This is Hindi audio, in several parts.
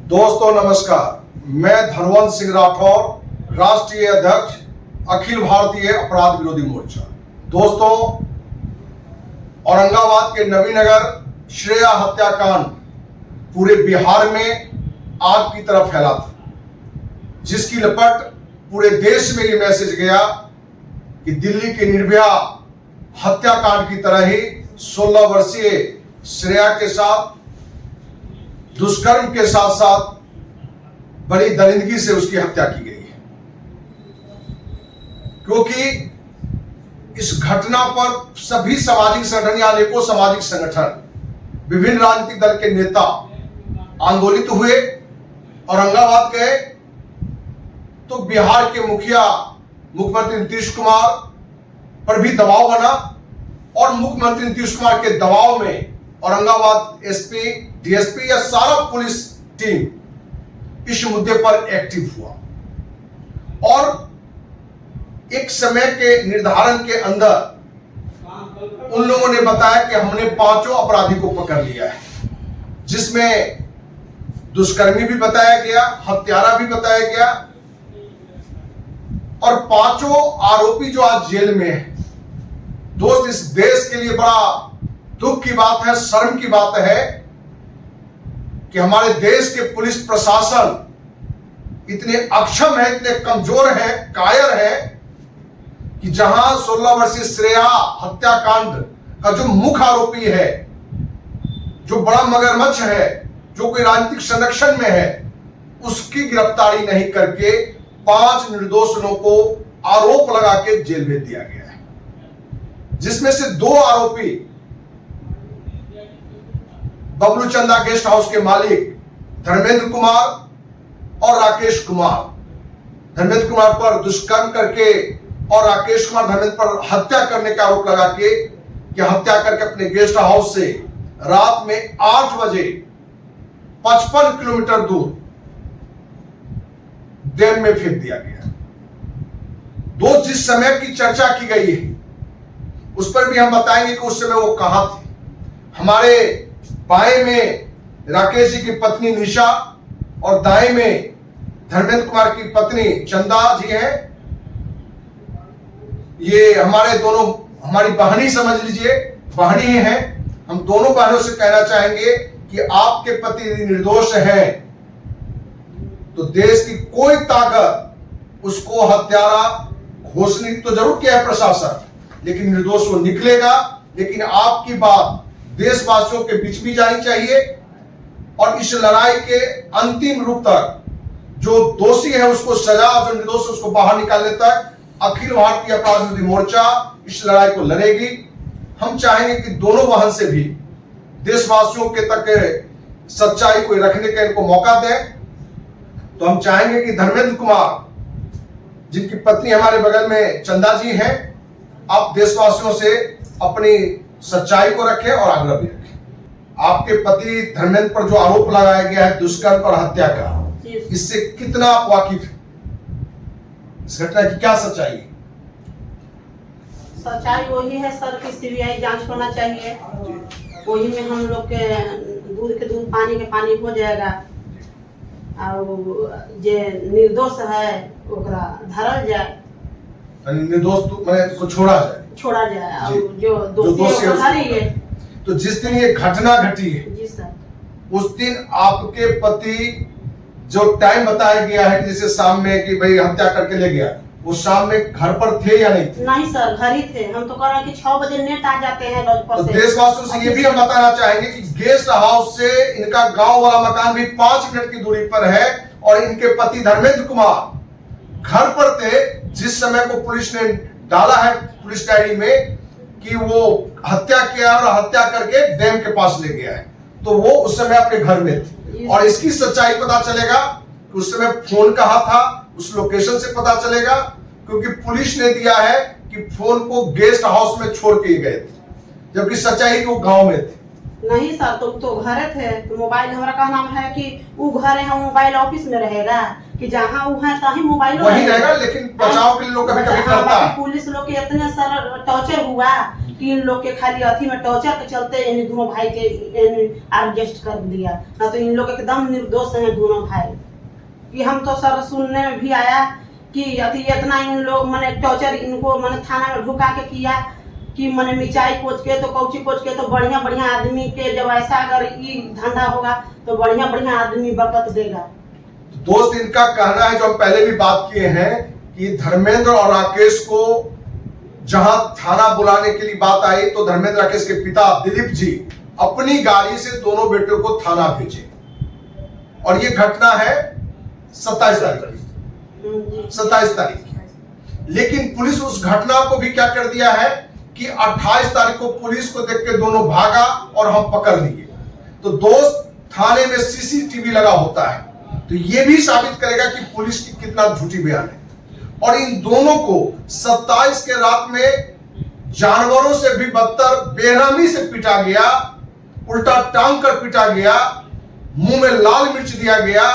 दोस्तों नमस्कार, मैं धनवंत सिंह राठौर, राष्ट्रीय अध्यक्ष अखिल भारतीय अपराध विरोधी मोर्चा। दोस्तों, औरंगाबाद के नवीनगर श्रेया हत्याकांड पूरे बिहार में आग की तरह फैला था, जिसकी लपट पूरे देश में ये मैसेज गया कि दिल्ली के निर्भया हत्याकांड की तरह ही 16 वर्षीय श्रेया के साथ दुष्कर्म के साथ साथ बड़ी दरिंदगी से उसकी हत्या की गई है। क्योंकि इस घटना पर सभी सामाजिक संगठन या अनेकों सामाजिक संगठन, विभिन्न राजनीतिक दल के नेता आंदोलित हुए, औरंगाबाद गए, तो बिहार के मुख्यमंत्री नीतीश कुमार पर भी दबाव बना और मुख्यमंत्री नीतीश कुमार के दबाव में औरंगाबाद एसपी, डीएसपी या सारा पुलिस टीम इस मुद्दे पर एक्टिव हुआ और एक समय के निर्धारण के अंदर उन लोगों ने बताया कि हमने 5 अपराधी को पकड़ लिया है, जिसमें दुष्कर्मी भी बताया गया, हत्यारा भी बताया गया और 5 आरोपी जो आज जेल में है। दोस्त, इस देश के लिए बड़ा दुख की बात है, शर्म की बात है कि हमारे देश के पुलिस प्रशासन इतने अक्षम है, इतने कमजोर है, कायर है कि जहां 16 वर्षीय श्रेया हत्याकांड का जो मुख्य आरोपी है, जो बड़ा मगरमच्छ है, जो कोई राजनीतिक संरक्षण में है, उसकी गिरफ्तारी नहीं करके 5 निर्दोष लोगों को आरोप लगा के जेल भेज दिया गया है, जिसमें से 2 आरोपी बबलू चंदा गेस्ट हाउस के मालिक धर्मेंद्र कुमार और राकेश कुमार। धर्मेंद्र कुमार पर दुष्कर्म करके और राकेश कुमार धर्मेंद्र पर हत्या करने का आरोप लगा के कि हत्या करके अपने गेस्ट हाउस से रात में 8 बजे 55 किलोमीटर दूर डैम में फेंक दिया गया। दोस्त, जिस समय की चर्चा की गई है उस पर भी हम बताएंगे कि उस समय वो कहां थे। हमारे बाएं में राकेश जी की पत्नी निशा और दाएं में धर्मेंद्र कुमार की पत्नी चंदा जी हैं। ये हमारे दोनों, हमारी बहनी समझ लीजिए, बहनी हैं। हम दोनों बहनों से कहना चाहेंगे कि आपके पति निर्दोष है तो देश की कोई ताकत उसको हत्यारा घोषणा तो जरूर किया है प्रशासन, लेकिन निर्दोष वो निकलेगा। लेकिन आपकी बात देशवासियों के बीच भी जानी चाहिए और इस लड़ाई के अंतिम रूप तक जो दोषी है उसको सजा, जो निर्दोष उसको बाहर निकालने तक अखिल भारतीय अपराध विरोधी मोर्चा इस लड़ाई को लड़ेगी। हम चाहेंगे कि दोनों वाहन से भी देशवासियों के तक सच्चाई को रखने का इनको मौका दें। तो हम चाहेंगे कि धर्मेंद्र कुमार, जिनकी पत्नी हमारे बगल में चंदा जी हैं, आप देशवासियों से अपनी सच्चाई को रखें और आग्रह भी रखें। आपके पति धर्मेंद्र पर जो आरोप लगाया गया है दुष्कर्म और हत्या का, इससे कितना आप वाकिफ हैं? इस घटना की क्या सच्चाई है? सच्चाई वही है सर कि सीबीआई जांच होना चाहिए। वही में हम लोग के दूध के दूध, पानी के पानी हो जाएगा और जे निर्दोष है ओकरा धरल जाए, निर्दोष को छोड़ा जाए और जो दोषी है। तो जिस दिन ये घटना घटी है जी सर, उस दिन आपके पति जो टाइम बताया गया है कि जैसे शाम में कि भाई हत्या करके ले गया, वो शाम में घर पर थे या नहीं थे? नहीं सर, घर ही थे। हम तो कह रहे हैं कि 6 बजे नेट आ जाते हैं लॉज पर तो से। देशवासियों से ये भी हम बताना चाहेंगे कि गेस्ट हाउस से इनका गांव वाला मकान भी 5 मिनट की दूरी पर है और इनके पति धर्मेंद्र कुमार घर पर थे जिस समय को पुलिस ने डाला है पुलिस डायरी में कि वो हत्या किया और हत्या करके डैम के पास ले गया है, तो वो उस समय आपके घर में थे। और इसकी सच्चाई पता चलेगा कि उस समय फोन कहाँ था, उस लोकेशन से पता चलेगा, क्योंकि पुलिस ने दिया है कि फोन को गेस्ट हाउस में छोड़ के गए थे, जबकि सच्चाई कि वो गांव में थे। नहीं सर, तुम तो घरे थे। तो मोबाइल हमारा का नाम है कि वो घर है, मोबाइल ऑफिस में रहेगा कि जहाँ वो है तहीं मोबाइल वही रहेगा। लेकिन बचाव के लिए लोग कभी कभी करता है। पुलिस लोग के इतने सर टॉर्चर हुआ कि इन लोग के खाली अथी में टॉर्चर के चलते इन दोनों भाई के अरेस्ट कर दिया, ना तो इन लोग एकदम निर्दोष हैं दोनों भाई। कि हम तो सर सुनने में भी आया कि अथी इतना इन लोग मैंने टॉर्चर इनको मैंने थाना में ढुका के किया कि मैंने मिर्चाई पोच के तो कौची पोच के तो बढ़िया बढ़िया आदमी के जब ऐसा अगर ये धंधा होगा तो बढ़िया बढ़िया आदमी बकत देगा। दोस्त इनका कहना है, जो हम पहले भी बात किए हैं, कि धर्मेंद्र और राकेश को जहां थाना बुलाने के लिए बात आई तो धर्मेंद्र राकेश के पिता दिलीप जी अपनी गाड़ी से दोनों बेटों को थाना भेजे। और ये घटना है 27 तारीख की। लेकिन पुलिस उस घटना को भी क्या कर दिया है कि 28 तारीख को पुलिस को देख के दोनों भागा और हम पकड़ लिए। तो दोस्त, थाने में सीसीटीवी लगा होता है तो ये भी साबित करेगा कि पुलिस की कितना झूठी बयान है। और इन दोनों को 27 के रात में जानवरों से भी बदतर बेरहमी से पीटा गया, उल्टा टांग कर पीटा गया, मुंह में लाल मिर्च दिया गया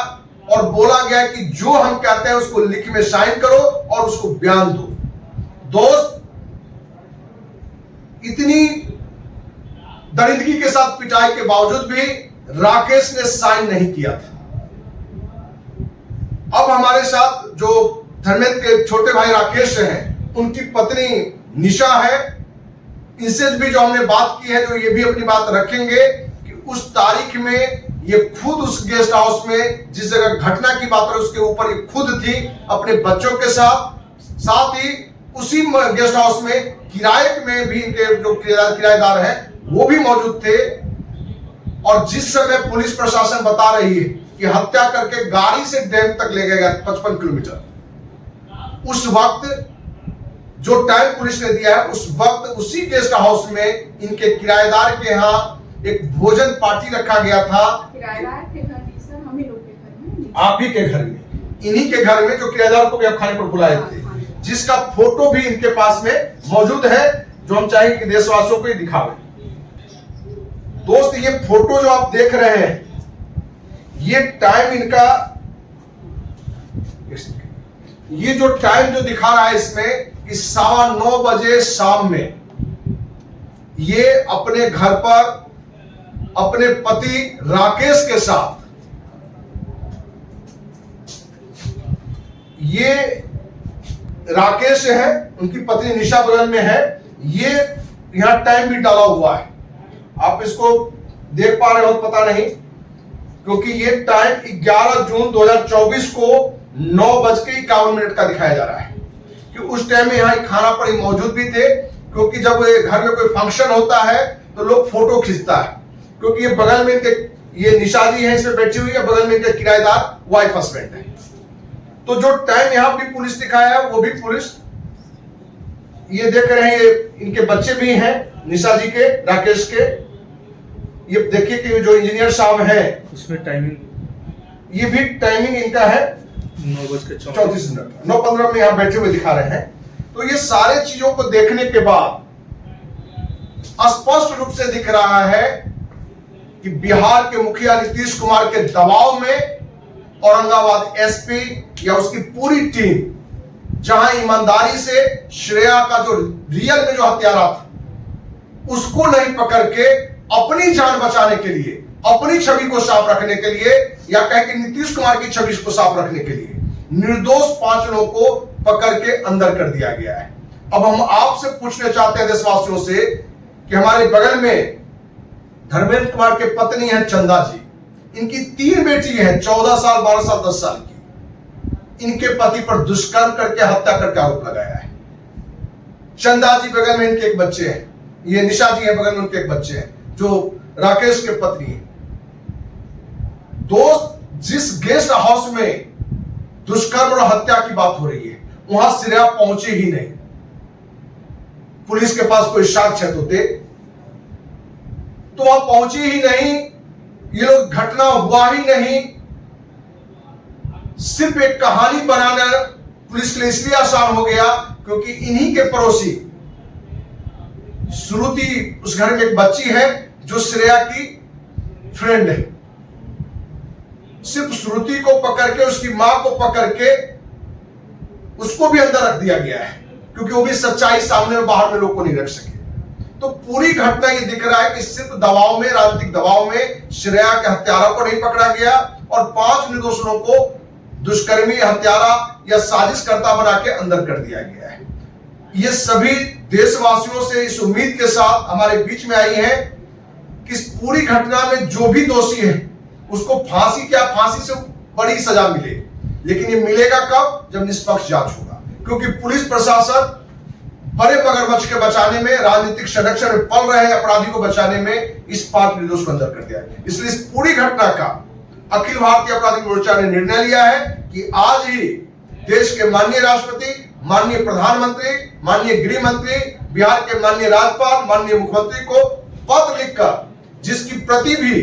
और बोला गया कि जो हम कहते हैं उसको लिख में साइन करो और उसको बयान दो। दोस्त, इतनी दरिंदगी के साथ पिटाई के बावजूद भी राकेश ने साइन नहीं किया था। अब हमारे साथ जो धर्मेंद्र के छोटे भाई राकेश हैं, उनकी पत्नी निशा है। इनसे भी जो हमने बात की है, जो ये भी अपनी बात रखेंगे कि उस तारीख में ये खुद उस गेस्ट हाउस में जिस जगह घटना की बात है उसके ऊपर ये खुद थी अपने बच्चों के साथ ही उसी गेस्ट हाउस में किराए में भी इनके जो किराएदार हैं वो भी मौजूद थे। और जिस समय पुलिस प्रशासन बता रही है कि हत्या करके गाड़ी से डैम तक ले गया 55 किलोमीटर, उस वक्त जो टाइम पुलिस ने दिया है उस वक्त उसी गेस्ट हाउस में इनके किराएदार के यहाँ एक भोजन पार्टी रखा गया था। किराएदार के घर नहीं सर, हम ही लोग के घर में, आप ही के घर में, इन्हीं के घर में, जो किराएदार को भी आप खाने पर बुलाए थे, जिसका फोटो भी इनके पास में मौजूद है, जो हम चाहेंगे कि देशवासियों को दिखावे। दोस्त, ये फोटो जो आप देख रहे हैं, ये टाइम इनका, ये जो टाइम जो दिखा रहा है इसमें कि 9:15 बजे शाम में ये अपने घर पर अपने पति राकेश के साथ, ये राकेश है, उनकी पत्नी निशा बगल में है, ये यहां टाइम भी डाला हुआ है, आप इसको देख पा रहे हो पता नहीं, क्योंकि ये टाइम 11 जून 2024 को 9:51 का दिखाया जा रहा है। कि उस टाइम में यहाँ खाना पर मौजूद भी थे, क्योंकि जब घर में कोई फंक्शन होता है तो लोग फोटो खींचता है। क्योंकि ये बगल में इनके, ये निशा जी है इसमें बैठी हुई है, बगल में इनके किराएदार वाइफ हस्बैंड है। तो जो टाइम यहाँ भी पुलिस दिखाया है वो भी पुलिस, ये देख रहे हैं, ये इनके बच्चे भी हैं निशा जी के, राकेश के। ये देखिए कि जो इंजीनियर साहब है उसमें टाइमिंग, ये भी टाइमिंग इनका है 9:34 9:15 में यहाँ बैठे हुए दिखा रहे हैं। तो ये सारे चीजों को देखने के बाद स्पष्ट रूप से दिख रहा है कि बिहार के मुखिया नीतीश कुमार के दबाव में औरंगाबाद एसपी या उसकी पूरी टीम, जहां ईमानदारी से श्रेया का जो रियल में जो हत्यारा था उसको नहीं पकड़ के अपनी जान बचाने के लिए, अपनी छवि को साफ रखने के लिए, या कह के नीतीश कुमार की छवि को साफ रखने के लिए निर्दोष 5 लोगों को पकड़ के अंदर कर दिया गया है। अब हम आपसे पूछना चाहते हैं देशवासियों से कि हमारे बगल में धर्मेंद्र कुमार के पत्नी है चंदा जी, इनकी 3 बेटी है, 14 साल, 12 साल, 10 साल की। इनके पति पर दुष्कर्म करके हत्या करके आरोप लगाया है। चंदा जी बगल में इनके एक बच्चे हैं, ये निशा जी है बगल में उनके एक बच्चे हैं जो राकेश के पत्नी है। दोस्त, जिस गेस्ट हाउस में दुष्कर्म और हत्या की बात हो रही है वहां श्रेया पहुंचे ही नहीं। पुलिस के पास कोई साक्ष्य होते तो वहां पहुंची ही नहीं, ये लोग घटना हुआ ही नहीं। सिर्फ एक कहानी बनाना पुलिस के लिए इसलिए आसान हो गया क्योंकि इन्हीं के पड़ोसी श्रुति, उस घर में एक बच्ची है जो श्रेया की फ्रेंड है, सिर्फ श्रुति को पकड़ के, उसकी मां को पकड़ के उसको भी अंदर रख दिया गया है क्योंकि वो भी सच्चाई सामने में बाहर में लोग को नहीं रख सके। तो पूरी घटना ये दिख रहा है कि सिर्फ दबाव में, राजनीतिक दबाव में श्रेया के हत्यारों को नहीं पकड़ा गया और 5 निर्दोषों को दुष्कर्मी, हत्यारा या साजिशकर्ता बना के अंदर कर दिया गया है। ये सभी देशवासियों से इस उम्मीद के साथ हमारे बीच में आई है कि इस पूरी घटना में जो भी दोषी है उसको फांसी से बड़ी सजा मिले। लेकिन ये मिलेगा कब? जब निष्पक्ष जांच होगा, क्योंकि पुलिस प्रशासन बड़े मगरमच्छ के बचाने में, राजनीतिक संरक्षण में पल रहे अपराधी को बचाने में इस 5 निर्दोष को अंदर कर दिया है। इसलिए इस पूरी घटना का अखिल भारतीय आपराधिक मोर्चा ने निर्णय लिया है कि आज ही देश के माननीय राष्ट्रपति, माननीय प्रधानमंत्री, माननीय गृह मंत्री, बिहार के माननीय राज्यपाल, माननीय मुख्यमंत्री को पत्र लिखकर, जिसकी प्रति भी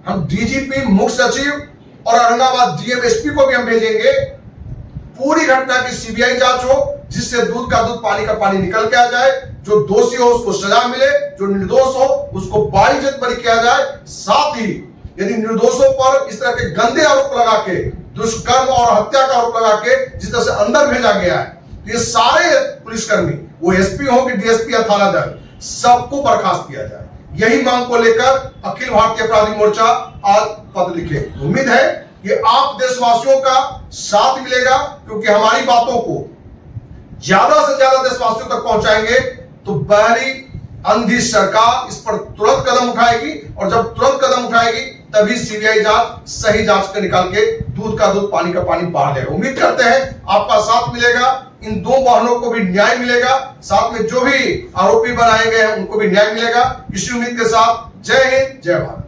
हम डीजीपी, मुख्य सचिव और औरंगाबाद डीएम को भी हम भेजेंगे। पूरी घटना की सीबीआई जांच हो, जिससे दूध का दूध, पानी का पानी निकल के आ जाए। जो दोषी हो उसको सजा मिले, जो निर्दोष हो उसको बाइज्जत बरी किया जाए। साथ ही यदि निर्दोषों पर इस तरह के गंदे आरोप लगा के, दुष्कर्म और हत्या का आरोप लगा के जिस तरह से अंदर भेजा गया है, तो ये सारे पुलिसकर्मी, वो एसपी हो कि डीएसपी या थानादार, सबको बर्खास्त किया जाए। यही मांग को लेकर अखिल भारतीय आपराधिक मोर्चा आज पत्र लिखे। उम्मीद है कि आप देशवासियों का साथ मिलेगा, क्योंकि हमारी बातों को ज्यादा से ज्यादा देशवासियों तक पहुंचाएंगे तो बहरी अंधी सरकार इस पर तुरंत कदम उठाएगी, और जब तुरंत कदम उठाएगी तभी सीबीआई जांच सही जांच कर निकाल के दूध का दूध, पानी का पानी बाहर लेगा। उम्मीद करते हैं आपका साथ मिलेगा, इन 2 बहनों को भी न्याय मिलेगा, साथ में जो भी आरोपी बनाए गए हैं उनको भी न्याय मिलेगा। इसी उम्मीद के साथ जय हिंद, जय भारत।